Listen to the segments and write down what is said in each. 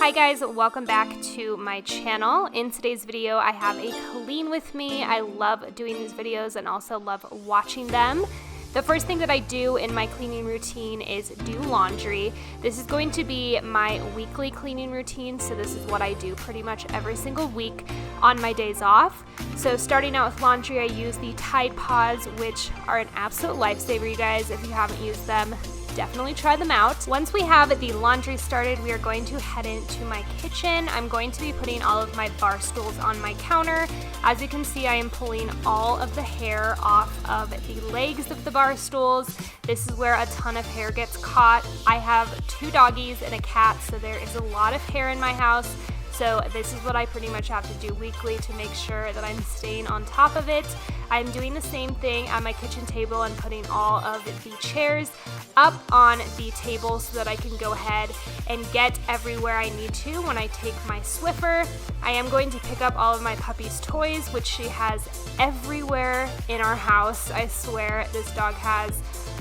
Hi guys, welcome back to my channel. In today's video, I have a clean with me. I love doing these videos and also love watching them. The first thing that I do in my cleaning routine is do laundry. This is going to be my weekly cleaning routine, so this is what I do pretty much every single week on my days off. So starting out with laundry, I use the Tide Pods, which are an absolute lifesaver, you guys. If you haven't used them, definitely try them out. Once we have the laundry started, we are going to head into my kitchen. I'm going to be putting all of my bar stools on my counter. As you can see, I am pulling all of the hair off of the legs of the bar stools. This is where a ton of hair gets caught. I have 2 doggies and a cat, so there is a lot of hair in my house. So this is what I pretty much have to do weekly to make sure that I'm staying on top of it. I'm doing the same thing at my kitchen table and putting all of the chairs up on the table so that I can go ahead and get everywhere I need to when I take my Swiffer. I am going to pick up all of my puppy's toys, which she has everywhere in our house. I swear this dog has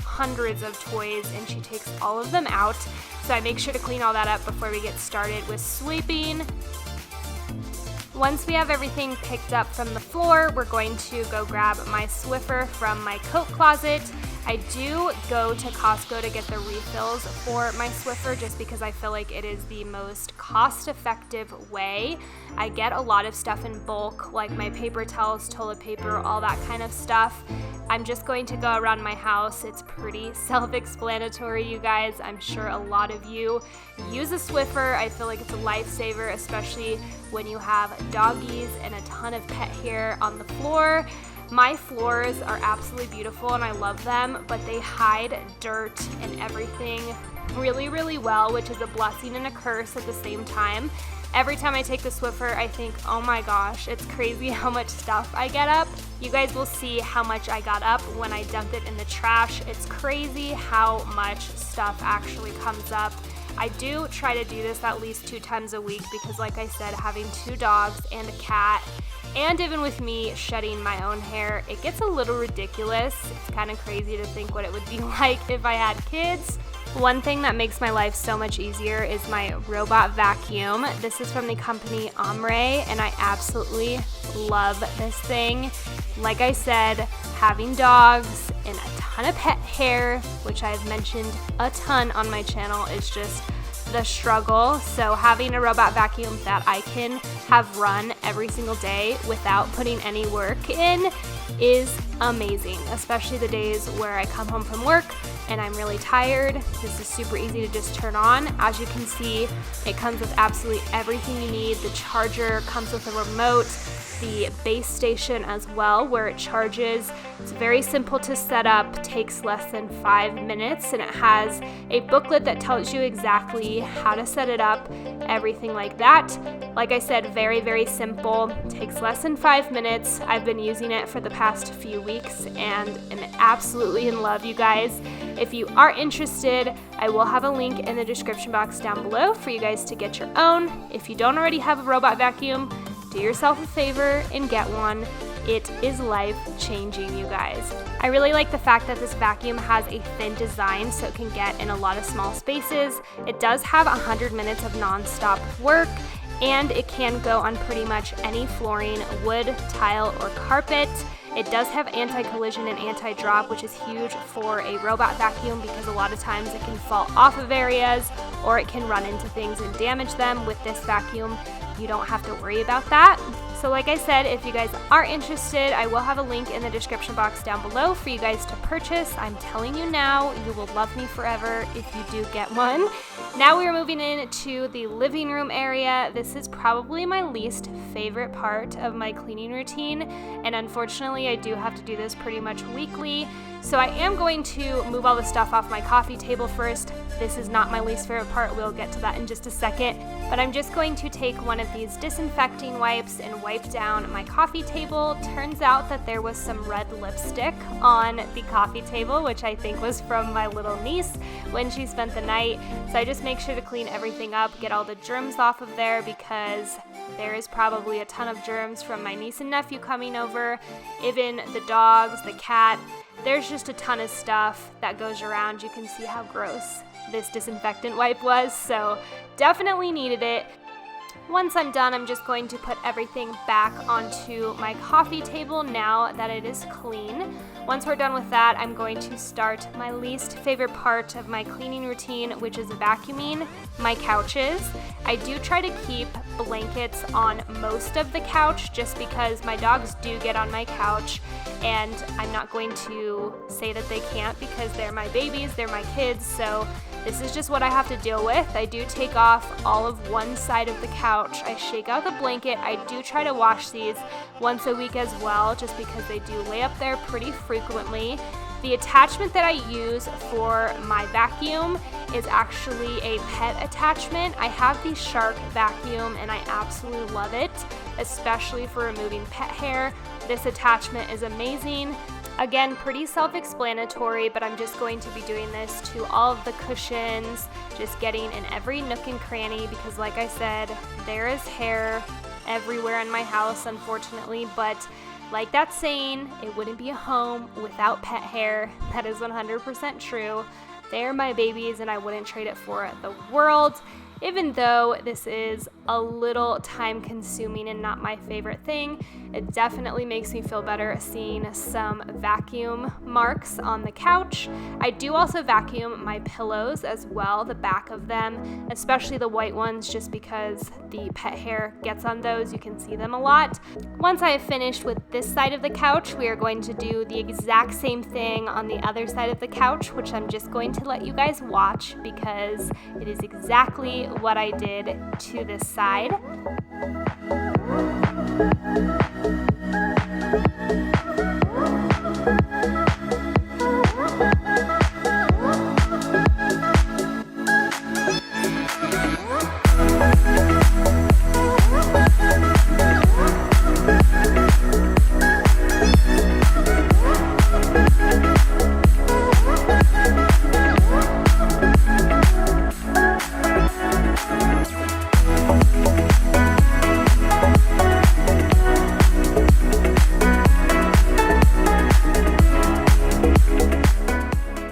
hundreds of toys and she takes all of them out. So I make sure to clean all that up before we get started with sweeping. Once we have everything picked up from the floor, we're going to go grab my Swiffer from my coat closet. I do go to Costco to get the refills for my Swiffer just because I feel like it is the most cost-effective way. I get a lot of stuff in bulk, like my paper towels, toilet paper, all that kind of stuff. I'm just going to go around my house. It's pretty self-explanatory, you guys. I'm sure a lot of you use a Swiffer. I feel like it's a lifesaver, especially when you have doggies and a ton of pet hair on the floor. My floors are absolutely beautiful and I love them, but they hide dirt and everything really, really well, which is a blessing and a curse at the same time. Every time I take the Swiffer, I think, oh my gosh, it's crazy how much stuff I get up. You guys will see how much I got up when I dumped it in the trash. It's crazy how much stuff actually comes up. I do try to do this at least 2 times a week because, like I said, having 2 dogs and a cat, and even with me shedding my own hair, it gets a little ridiculous. It's kind of crazy to think what it would be like if I had kids. One thing that makes my life so much easier is my robot vacuum. This is from the company Ombre, and I absolutely love this thing. Like I said, having dogs and a ton of pet hair, which I've mentioned a ton on my channel, is just the struggle. So having a robot vacuum that I can have run every single day without putting any work in is amazing, especially the days where I come home from work and I'm really tired. This is super easy to just turn on. As you can see, it comes with absolutely everything you need. The charger comes with a remote, the base station as well, where it charges. It's very simple to set up, takes less than 5 minutes, and it has a booklet that tells you exactly how to set it up, everything like that. Like I said, very, very simple, takes less than 5 minutes. I've been using it for the past few weeks and am absolutely in love, you guys. If you are interested, I will have a link in the description box down below for you guys to get your own. If you don't already have a robot vacuum, do yourself a favor and get one. It is life-changing, you guys. I really like the fact that this vacuum has a thin design so it can get in a lot of small spaces. It does have 100 minutes of non-stop work, and it can go on pretty much any flooring, wood, tile, or carpet. It does have anti-collision and anti-drop, which is huge for a robot vacuum because a lot of times it can fall off of areas or it can run into things and damage them. With this vacuum, you don't have to worry about that. So like I said, if you guys are interested, I will have a link in the description box down below for you guys to purchase. I'm telling you now, you will love me forever if you do get one. Now we are moving into the living room area. This is probably my least favorite part of my cleaning routine, and unfortunately I do have to do this pretty much weekly. So I am going to move all the stuff off my coffee table first. This is not my least favorite part. We'll get to that in just a second. But I'm just going to take one of these disinfecting wipes and wipe down my coffee table. Turns out that there was some red lipstick on the coffee table, which I think was from my little niece when she spent the night. So I just make sure to clean everything up, get all the germs off of there because there is probably a ton of germs from my niece and nephew coming over, even the dogs, the cat. there's just a ton of stuff that goes around. You can see how gross this disinfectant wipe was, so definitely needed it. Once I'm done, I'm just going to put everything back onto my coffee table now that it is clean. Once we're done with that, I'm going to start my least favorite part of my cleaning routine, which is vacuuming my couches. I do try to keep blankets on most of the couch just because my dogs do get on my couch, and I'm not going to say that they can't because they're my babies, they're my kids, so this is just what I have to deal with. I do take off all of one side of the couch. I shake out the blanket. I do try to wash these once a week as well, just because they do lay up there pretty frequently. The attachment that I use for my vacuum is actually a pet attachment. I have the Shark vacuum and I absolutely love it, especially for removing pet hair. This attachment is amazing. Again, pretty self-explanatory, but I'm just going to be doing this to all of the cushions, just getting in every nook and cranny because like I said, there is hair everywhere in my house, unfortunately, but like that saying, it wouldn't be a home without pet hair. That is 100% true. They're my babies and I wouldn't trade it for the world. Even though this is a little time consuming and not my favorite thing, it definitely makes me feel better seeing some vacuum marks on the couch. I do also vacuum my pillows as well, the back of them, especially the white ones, just because the pet hair gets on those. You can see them a lot. Once I have finished with this side of the couch, we are going to do the exact same thing on the other side of the couch, which I'm just going to let you guys watch because it is exactly what I did to this side.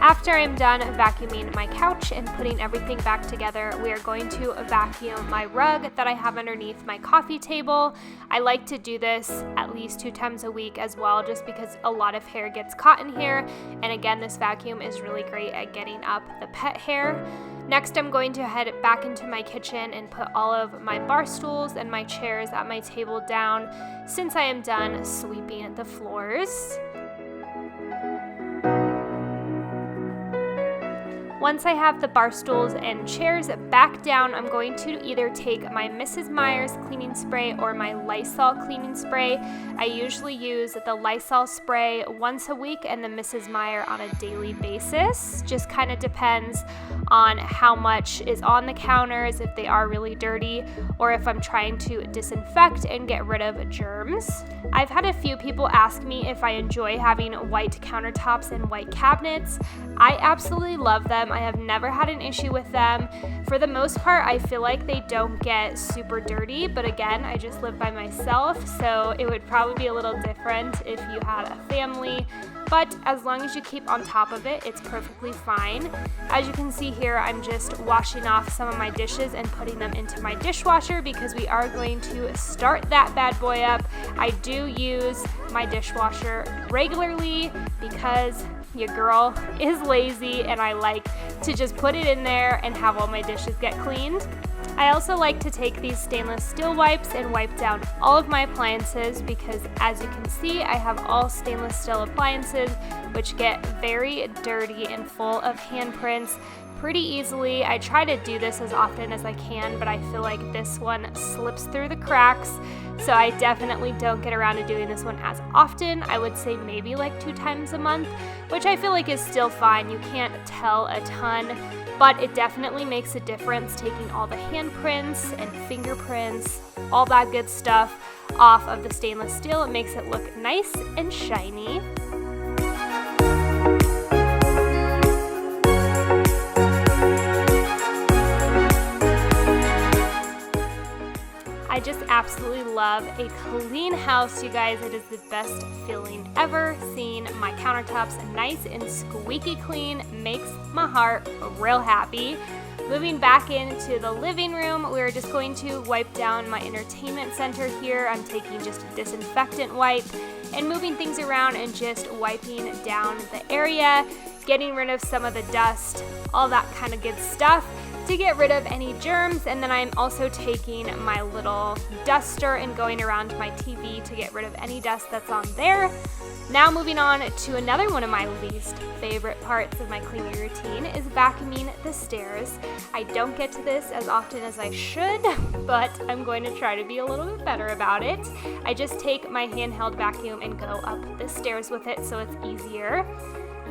After I'm done vacuuming my couch and putting everything back together, we are going to vacuum my rug that I have underneath my coffee table. I like to do this at least 2 times a week as well, just because a lot of hair gets caught in here. And again, this vacuum is really great at getting up the pet hair. Next, I'm going to head back into my kitchen and put all of my bar stools and my chairs at my table down since I am done sweeping the floors. Once I have the bar stools and chairs back down, I'm going to either take my Mrs. Meyer's cleaning spray or my Lysol cleaning spray. I usually use the Lysol spray once a week and the Mrs. Meyer on a daily basis. Just kind of depends on how much is on the counters, if they are really dirty, or if I'm trying to disinfect and get rid of germs. I've had a few people ask me if I enjoy having white countertops and white cabinets. I absolutely love them. I have never had an issue with them. For the most part, I feel like they don't get super dirty, but again, I just live by myself, so it would probably be a little different if you had a family. But as long as you keep on top of it, it's perfectly fine. As you can see here, I'm just washing off some of my dishes and putting them into my dishwasher because we are going to start that bad boy up. I do use my dishwasher regularly because your girl is lazy and I like to just put it in there and have all my dishes get cleaned. I also like to take these stainless steel wipes and wipe down all of my appliances because, as you can see, I have all stainless steel appliances which get very dirty and full of handprints pretty easily. I try to do this as often as I can, but I feel like this one slips through the cracks, so I definitely don't get around to doing this one as often. I would say maybe like 2 times a month, which I feel like is still fine. You can't tell a ton, but it definitely makes a difference taking all the handprints and fingerprints, all that good stuff off of the stainless steel. It makes it look nice and shiny. I just absolutely love a clean house, you guys. It is the best feeling ever. Seeing my countertops nice and squeaky clean makes my heart real happy. Moving back into the living room, we're just going to wipe down my entertainment center here. I'm taking just a disinfectant wipe and moving things around and just wiping down the area, getting rid of some of the dust, all that kind of good stuff to get rid of any germs. And then I'm also taking my little duster and going around my TV to get rid of any dust that's on there. Now moving on to another one of my least favorite parts of my cleaning routine is vacuuming the stairs. I don't get to this as often as I should, but I'm going to try to be a little bit better about it. I just take my handheld vacuum and go up the stairs with it so it's easier.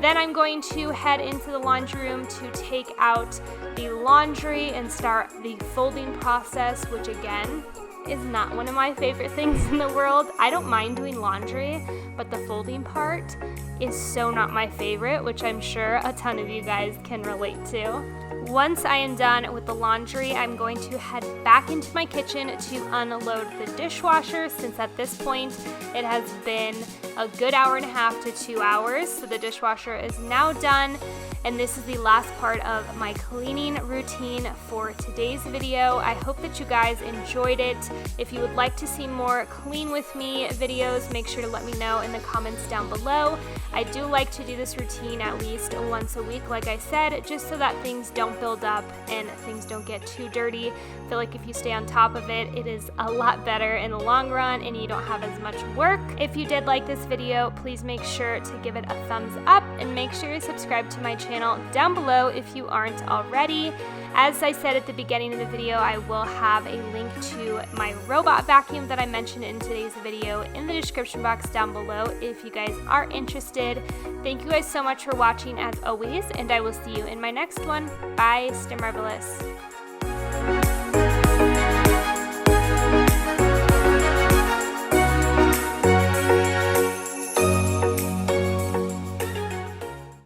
Then I'm going to head into the laundry room to take out the laundry and start the folding process, which again is not one of my favorite things in the world. I don't mind doing laundry, but the folding part is so not my favorite, which I'm sure a ton of you guys can relate to. Once I am done with the laundry, I'm going to head back into my kitchen to unload the dishwasher, since at this point it has been a good hour and a half to 2 hours. So the dishwasher is now done. And this is the last part of my cleaning routine for today's video. I hope that you guys enjoyed it. If you would like to see more clean with me videos, make sure to let me know in the comments down below. I do like to do this routine at least once a week, like I said, just so that things don't build up and things don't get too dirty. I feel like if you stay on top of it, it is a lot better in the long run and you don't have as much work. If you did like this video, please make sure to give it a thumbs up and make sure to subscribe to my channel down below if you aren't already. As I said at the beginning of the video, I will have a link to my robot vacuum that I mentioned in today's video in the description box down below if you guys are interested. Thank you guys so much for watching as always, and I will see you in my next one. Bye, stay marvelous.